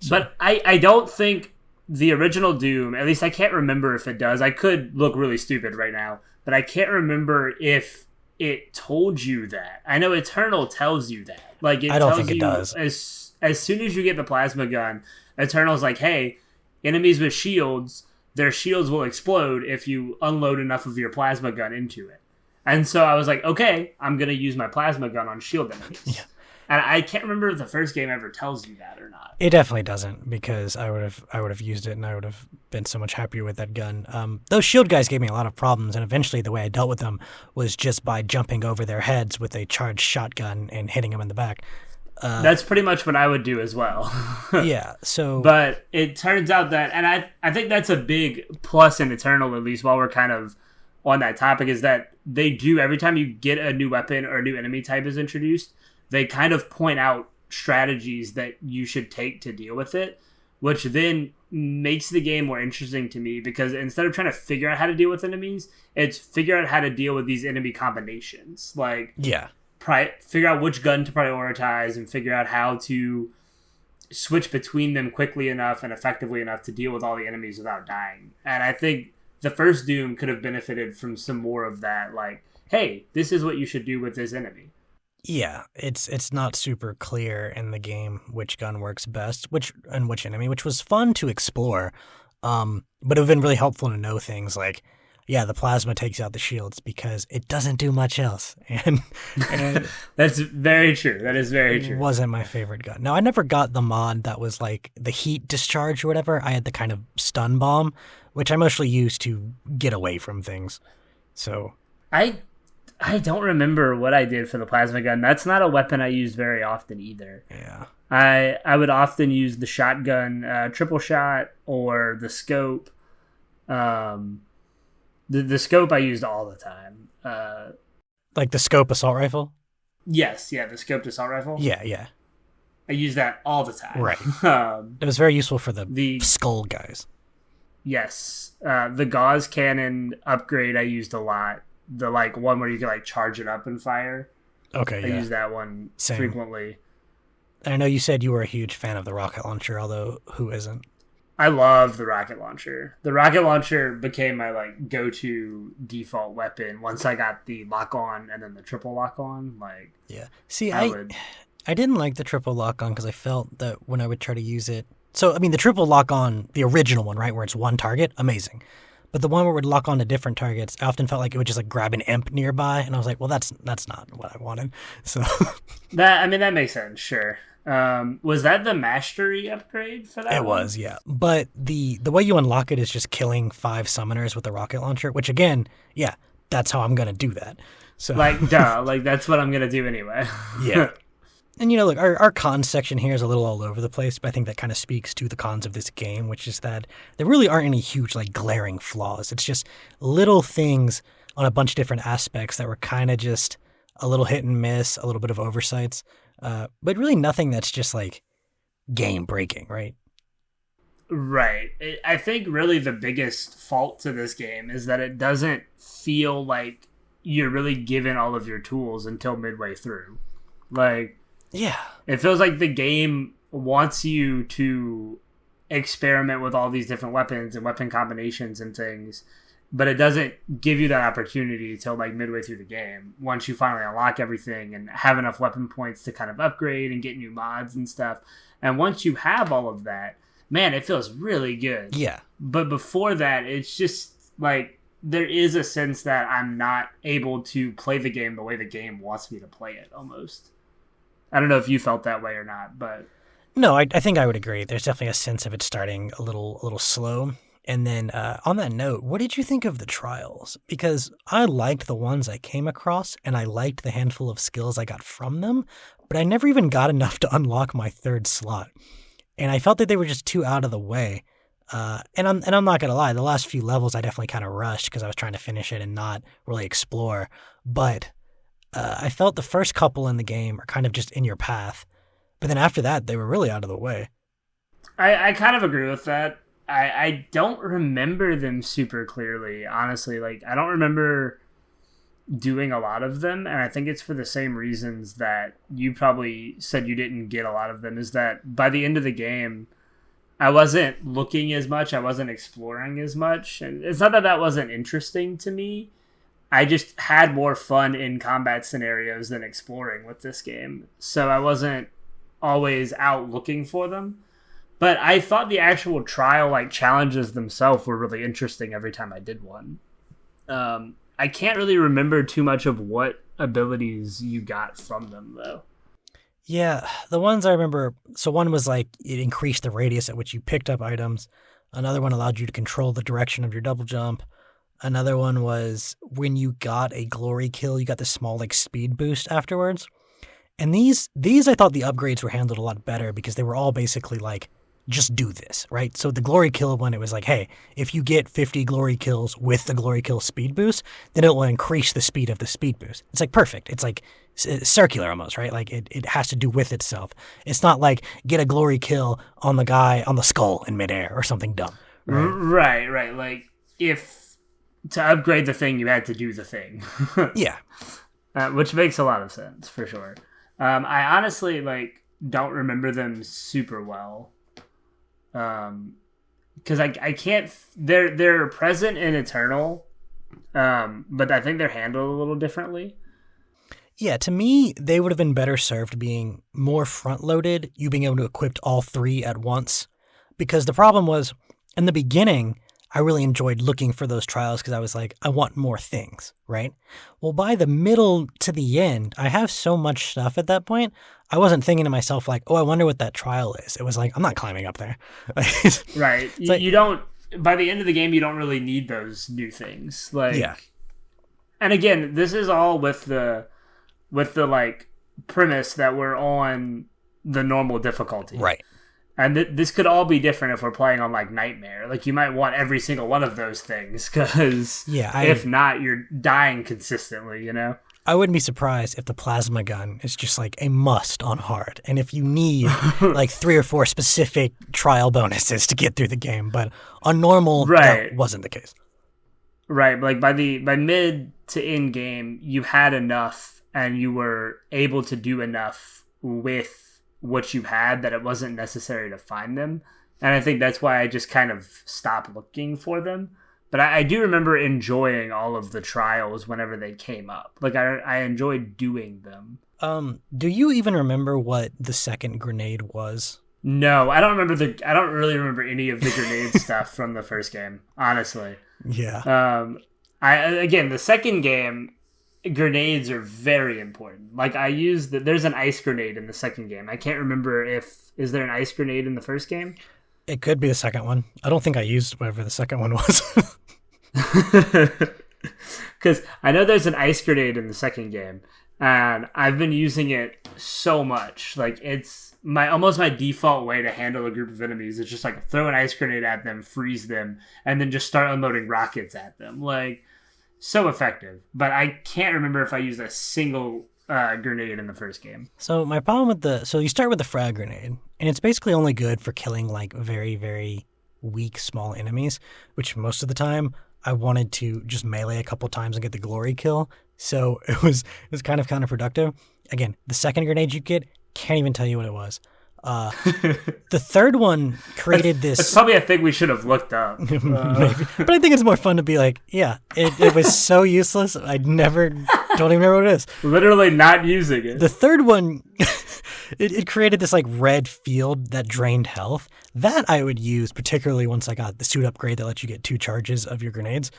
But I don't think the original Doom, at least I can't remember if it does. I could look really stupid right now, but I can't remember if it told you that. I know Eternal tells you that. Like, I don't think it does. As soon as you get the plasma gun, Eternal's like, hey, enemies with shields, their shields will explode if you unload enough of your plasma gun into it. And so I was like, okay, I'm going to use my plasma gun on shield enemies. Yeah. And I can't remember if the first game ever tells you that or not. It definitely doesn't, because I would have used it and I would have been so much happier with that gun. Those shield guys gave me a lot of problems, and eventually the way I dealt with them was just by jumping over their heads with a charged shotgun and hitting them in the back. That's pretty much what I would do as well. Yeah, so... But it turns out that, and I think that's a big plus in Eternal, at least while we're kind of on that topic, is that they do, every time you get a new weapon or a new enemy type is introduced, they kind of point out strategies that you should take to deal with it, which then makes the game more interesting to me, because instead of trying to figure out how to deal with enemies, it's figure out how to deal with these enemy combinations. Like... Yeah. Figure out which gun to prioritize and figure out how to switch between them quickly enough and effectively enough to deal with all the enemies without dying. And I think the first Doom could have benefited from some more of that. Like, hey, this is what you should do with this enemy. Yeah, it's not super clear in the game which gun works best, which enemy, which was fun to explore. But it would have been really helpful to know things like, yeah, the plasma takes out the shields because it doesn't do much else. And that's very true. That is very true. It wasn't my favorite gun. Now, I never got the mod that was like the heat discharge or whatever. I had the kind of stun bomb, which I mostly used to get away from things. So I don't remember what I did for the plasma gun. That's not a weapon I use very often either. Yeah. I would often use the shotgun, triple shot, or the scope. The scope I used all the time. Like the scope assault rifle? Yes, yeah, the scoped assault rifle. Yeah. I use that all the time. Right. It was very useful for the skull guys. Yes. The gauze cannon upgrade I used a lot. The one where you can charge it up and fire. Okay, I use that one frequently. I know you said you were a huge fan of the rocket launcher, although who isn't? I love the rocket launcher. The rocket launcher became my go-to default weapon once I got the lock on and then the triple lock on. Yeah. See, I didn't like the triple lock on because I felt that when I would try to use it, So, I mean, the troop will lock on the original one, right, where it's one target, amazing. But the one where it would lock on to different targets, I often felt like it would just like grab an imp nearby, and I was like, well, that's not what I wanted. So that makes sense, sure. Was that the mastery upgrade for that? it one? was, yeah. But the way you unlock it is just killing 5 summoners with a rocket launcher, which again, yeah, that's how I'm gonna do that. So Like, duh, like that's what I'm gonna do anyway. yeah. And, you know, look, our cons section here is a little all over the place, but I think that kind of speaks to the cons of this game, which is that there really aren't any huge, like, glaring flaws. It's just little things on a bunch of different aspects that were kind of just a little hit and miss, a little bit of oversights, but really nothing that's just, like, game-breaking, right? Right. I think really the biggest fault to this game is that it doesn't feel like you're really given all of your tools until midway through. Like, yeah, it feels like the game wants you to experiment with all these different weapons and weapon combinations and things, but it doesn't give you that opportunity till like midway through the game. Once you finally unlock everything and have enough weapon points to kind of upgrade and get new mods and stuff. And once you have all of that, man, it feels really good. Yeah. But before that, it's just like there is a sense that I'm not able to play the game the way the game wants me to play it almost. I don't know if you felt that way or not, but No, I think I would agree. There's definitely a sense of it starting a little slow. And then on that note, what did you think of the trials? Because I liked the ones I came across, and I liked the handful of skills I got from them, but I never even got enough to unlock my 3rd slot. And I felt that they were just too out of the way. And I'm not gonna lie, the last few levels I definitely kind of rushed because I was trying to finish it and not really explore. But I felt the first couple in the game are kind of just in your path, but then after that, they were really out of the way. I kind of agree with that. I don't remember them super clearly, honestly. Like, I don't remember doing a lot of them, and I think it's for the same reasons that you probably said you didn't get a lot of them, is that by the end of the game, I wasn't looking as much, I wasn't exploring as much, and it's not that that wasn't interesting to me. I just had more fun in combat scenarios than exploring with this game. So I wasn't always out looking for them. But I thought the actual trial like challenges themselves were really interesting every time I did one. I can't really remember too much of what abilities you got from them, though. Yeah, the ones I remember, so one was like it increased the radius at which you picked up items. Another one allowed you to control the direction of your double jump. Another one was when you got a glory kill, you got this small like speed boost afterwards. And these I thought the upgrades were handled a lot better because they were all basically like, just do this, right? So the glory kill one, it was like, hey, if you get 50 glory kills with the glory kill speed boost, then it will increase the speed of the speed boost. It's like perfect. It's like circular almost, right? Like it has to do with itself. It's not like get a glory kill on the guy on the skull in midair or something dumb. Right. Like if to upgrade the thing, you had to do the thing. Yeah. Which makes a lot of sense, for sure. I honestly, like, don't remember them super well. Because I can't... They're present in Eternal, but I think they're handled a little differently. Yeah, to me, they would have been better served being more front-loaded, you being able to equip all 3 at once. Because the problem was, in the beginning, I really enjoyed looking for those trials because I was like, I want more things, right? Well, by the middle to the end, I have so much stuff at that point, I wasn't thinking to myself like, oh, I wonder what that trial is. It was like, I'm not climbing up there. Right. You don't, by the end of the game, you don't really need those new things. Like, yeah. And again, this is all with the like premise that we're on the normal difficulty. Right. And this could all be different if we're playing on, like, Nightmare. Like, you might want every single one of those things, because if not, you're dying consistently, you know? I wouldn't be surprised if the plasma gun is just, like, a must on hard. And if you need, like, 3 or 4 specific trial bonuses to get through the game. But on normal, that wasn't the case. Right. Like, by mid to end game, you had enough, and you were able to do enough with what you had that it wasn't necessary to find them. And I think that's why I just kind of stopped looking for them. But I do remember enjoying all of the trials whenever they came up. Like, I enjoyed doing them. Do you even remember what the second grenade was? No, I don't really remember any of the grenade stuff from the first game, honestly. Yeah. Again, the second game, grenades are very important. Like there's an ice grenade in the second game. I can't remember is there an ice grenade in the first game? It could be the second one. I don't think I used whatever the second one was. Because I know there's an ice grenade in the second game, and I've been using it so much. Like, it's almost my default way to handle a group of enemies. It's just like throw an ice grenade at them, freeze them, and then just start unloading rockets at them. Like, so effective. But I can't remember if I used a single grenade in the first game. So my problem with so you start with the frag grenade, and it's basically only good for killing like very, very weak small enemies, which most of the time I wanted to just melee a couple times and get the glory kill. So it was kind of counterproductive. Again, the second grenade you get, can't even tell you what it was. The third one created this. That's probably a thing we should have looked up. Maybe. But I think it's more fun to be like, yeah, it was so useless. I don't even remember what it is. Literally not using it. The third one, it created this like red field that drained health. That I would use particularly once I got the suit upgrade that lets you get 2 charges of your grenades,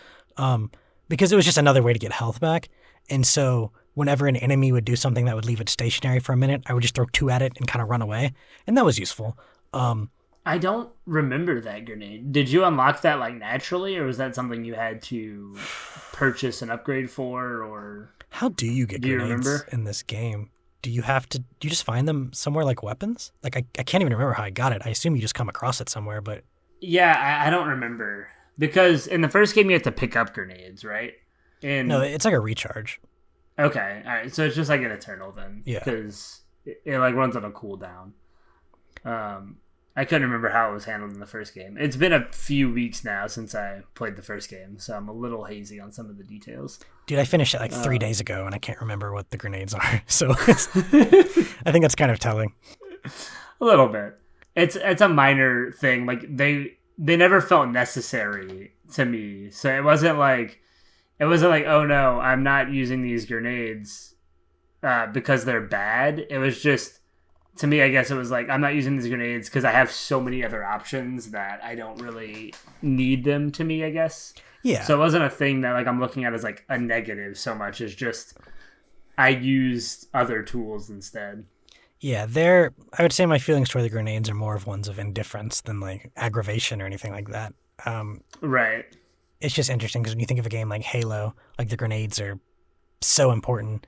because it was just another way to get health back. And so whenever an enemy would do something that would leave it stationary for a minute, I would just throw 2 at it and kind of run away. And that was useful. I don't remember that grenade. Did you unlock that like naturally, or was that something you had to purchase an upgrade for? Or how do you get grenades in this game? Do you just find them somewhere like weapons? Like, I can't even remember how I got it. I assume you just come across it somewhere, but... Yeah, I don't remember. Because in the first game, you have to pick up grenades, right? No, it's like a recharge. Okay, all right. So it's just like an Eternal then. Yeah. Because it like runs on a cooldown. I couldn't remember how it was handled in the first game. It's been a few weeks now since I played the first game, so I'm a little hazy on some of the details. Dude, I finished it like 3 days ago, and I can't remember what the grenades are. So I think that's kind of telling. A little bit. It's a minor thing. Like they never felt necessary to me. So it wasn't like, oh no, I'm not using these grenades because they're bad. It was just, to me, I guess it was like, I'm not using these grenades because I have so many other options that I don't really need them to me, I guess. Yeah. So it wasn't a thing that like I'm looking at as like a negative so much as just I used other tools instead. Yeah, I would say my feelings toward the grenades are more of ones of indifference than like aggravation or anything like that. Right. It's just interesting because when you think of a game like Halo, like the grenades are so important.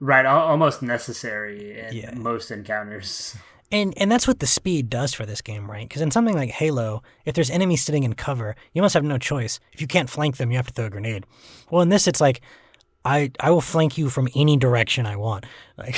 Right, almost necessary in most encounters. And that's what the speed does for this game, right? Because in something like Halo, if there's enemies sitting in cover, you must have no choice. If you can't flank them, you have to throw a grenade. Well, in this, it's like, I will flank you from any direction I want. Like...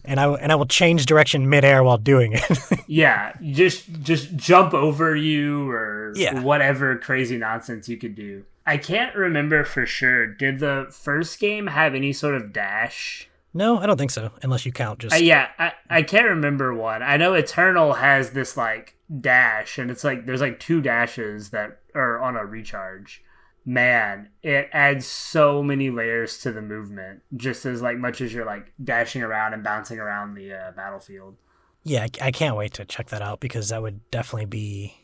And I will change direction midair while doing it. Yeah, just jump over you or whatever crazy nonsense you could do. I can't remember for sure. Did the first game have any sort of dash? No, I don't think so, unless you count just... I can't remember one. I know Eternal has this, like, dash, and it's like, there's like 2 dashes that are on a recharge. Man, it adds so many layers to the movement, just as like much as you're like dashing around and bouncing around the battlefield. Yeah, I can't wait to check that out because that would definitely be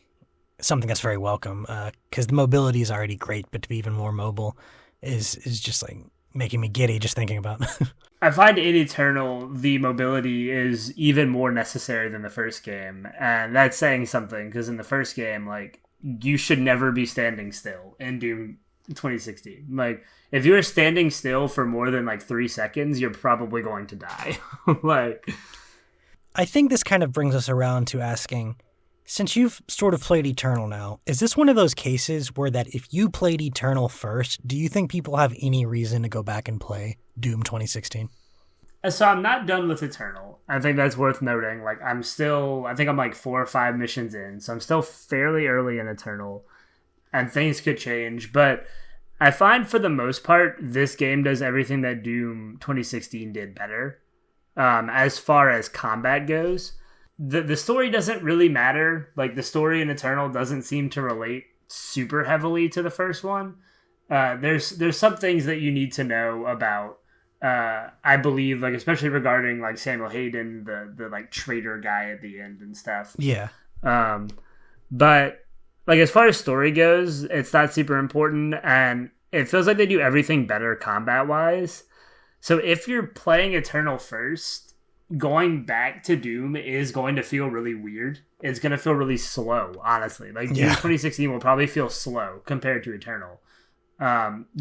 something that's very welcome. Because the mobility is already great, but to be even more mobile is just like making me giddy just thinking about. I find in Eternal the mobility is even more necessary than the first game, and that's saying something because in the first game, like, you should never be standing still in Doom 2016. Like, if you're standing still for more than like 3 seconds, you're probably going to die. Like, I think this kind of brings us around to asking, since you've sort of played Eternal now, is this one of those cases where that if you played Eternal first, do you think people have any reason to go back and play Doom 2016? So I'm not done with Eternal. I think that's worth noting. Like, I think I'm like 4 or 5 missions in, so I'm still fairly early in Eternal, and things could change. But I find for the most part, this game does everything that Doom 2016 did better. As far as combat goes, the story doesn't really matter. Like, the story in Eternal doesn't seem to relate super heavily to the first one. There's some things that you need to know about I believe, like, especially regarding like Samuel Hayden, the like traitor guy at the end and stuff. Yeah. But like as far as story goes, it's not super important, and it feels like they do everything better combat wise. So if you're playing Eternal first, going back to Doom is going to feel really weird. It's going to feel really slow, honestly. Like Doom 2016 will probably feel slow compared to Eternal.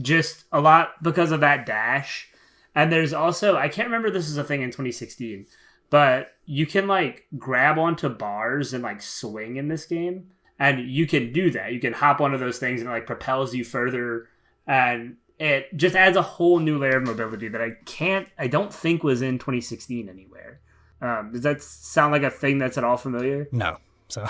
Just a lot because of that dash. And there's also, I can't remember if this is a thing in 2016, but you can like grab onto bars and like swing in this game. And you can do that. You can hop onto those things and it like propels you further. And it just adds a whole new layer of mobility that I don't think was in 2016 anywhere. Does that sound like a thing that's at all familiar? No. So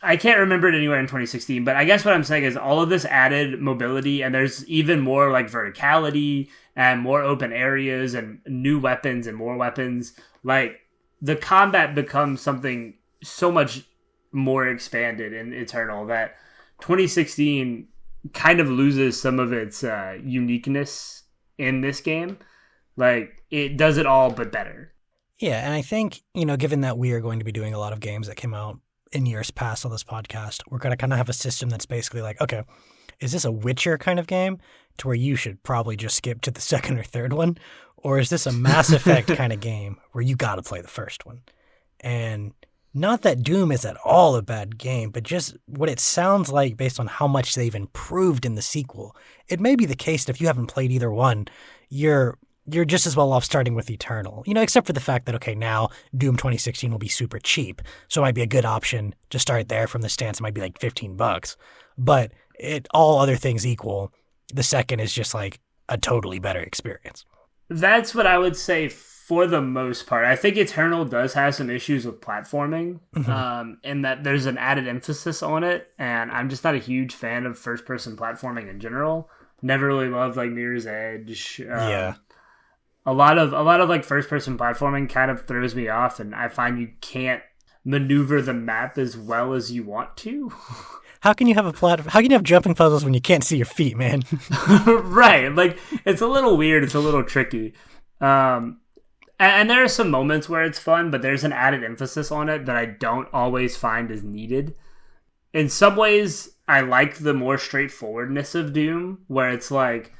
I can't remember it anywhere in 2016, but I guess what I'm saying is all of this added mobility, and there's even more like verticality and more open areas and new weapons and more weapons. Like the combat becomes something so much more expanded in Eternal that 2016 kind of loses some of its uniqueness in this game. Like it does it all but better. Yeah, and I think, given that we are going to be doing a lot of games that came out in years past on this podcast, we're going to kind of have a system that's basically like, okay, is this a Witcher kind of game to where you should probably just skip to the second or third one? Or is this a Mass Effect kind of game where you got to play the first one? And not that Doom is at all a bad game, but just what it sounds like based on how much they've improved in the sequel. It may be the case that if you haven't played either one, you're just as well off starting with Eternal, except for the fact that, okay, now Doom 2016 will be super cheap. So it might be a good option to start there from the stance. It might be like $15, but all other things equal, the second is just like a totally better experience. That's what I would say for the most part. I think Eternal does have some issues with platforming, in that there's an added emphasis on it. And I'm just not a huge fan of first person platforming in general. Never really loved like Mirror's Edge. Yeah. A lot of like first person platforming kind of throws me off, and I find you can't maneuver the map as well as you want to. How can you have jumping puzzles when you can't see your feet, man? Right. Like it's a little weird, it's a little tricky. And there are some moments where it's fun, but there's an added emphasis on it that I don't always find is needed. In some ways, I like the more straightforwardness of Doom, where it's like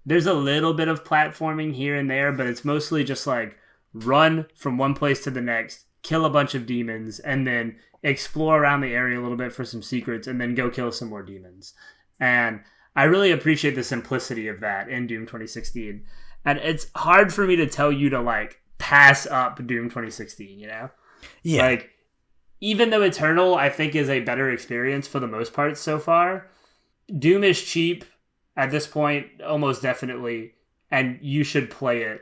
there's a little bit of platforming here and there, but it's mostly just like run from one place to the next, kill a bunch of demons, and then explore around the area a little bit for some secrets, and then go kill some more demons. And I really appreciate the simplicity of that in Doom 2016. And it's hard for me to tell you to like pass up Doom 2016, Yeah. Like, even though Eternal, I think, is a better experience for the most part so far, Doom is cheap at this point, almost definitely, and you should play it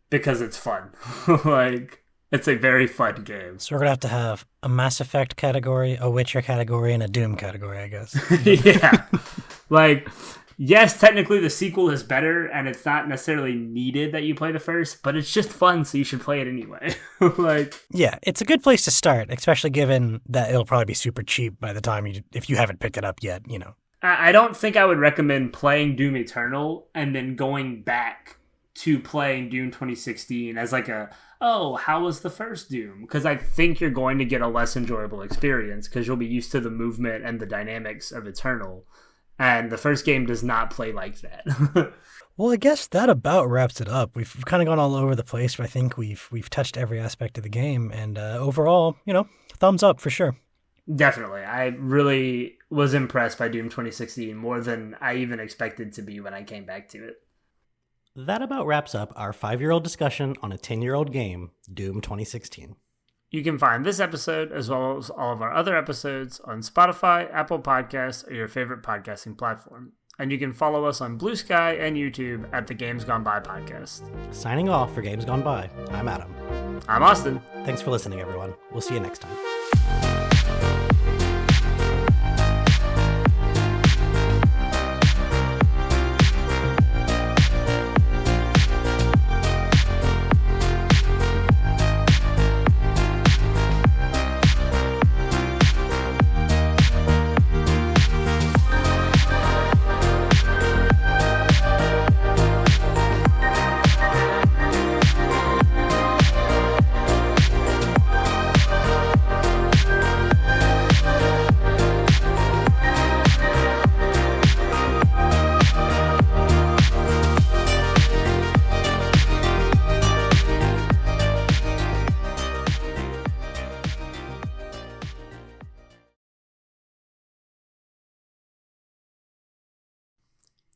because it's fun. Like, it's a very fun game. So we're going to have a Mass Effect category, a Witcher category, and a Doom category, I guess. Yeah. Like, yes, technically the sequel is better, and it's not necessarily needed that you play the first, but it's just fun, so you should play it anyway. Yeah, it's a good place to start, especially given that it'll probably be super cheap by the time if you haven't picked it up yet, I don't think I would recommend playing Doom Eternal and then going back to playing Doom 2016 as like how was the first Doom? Because I think you're going to get a less enjoyable experience because you'll be used to the movement and the dynamics of Eternal. And the first game does not play like that. Well, I guess that about wraps it up. We've kind of gone all over the place, but I think we've touched every aspect of the game. And overall, thumbs up for sure. Definitely. I really was impressed by Doom 2016 more than I even expected to be when I came back to it. That about wraps up our 5-year-old discussion on a 10-year-old game, Doom 2016. You can find this episode, as well as all of our other episodes, on Spotify, Apple Podcasts, or your favorite podcasting platform. And you can follow us on Blue Sky and YouTube at the Games Gone By podcast. Signing off for Games Gone By, I'm Adam. I'm Austin. Thanks for listening, everyone. We'll see you next time.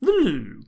Woo!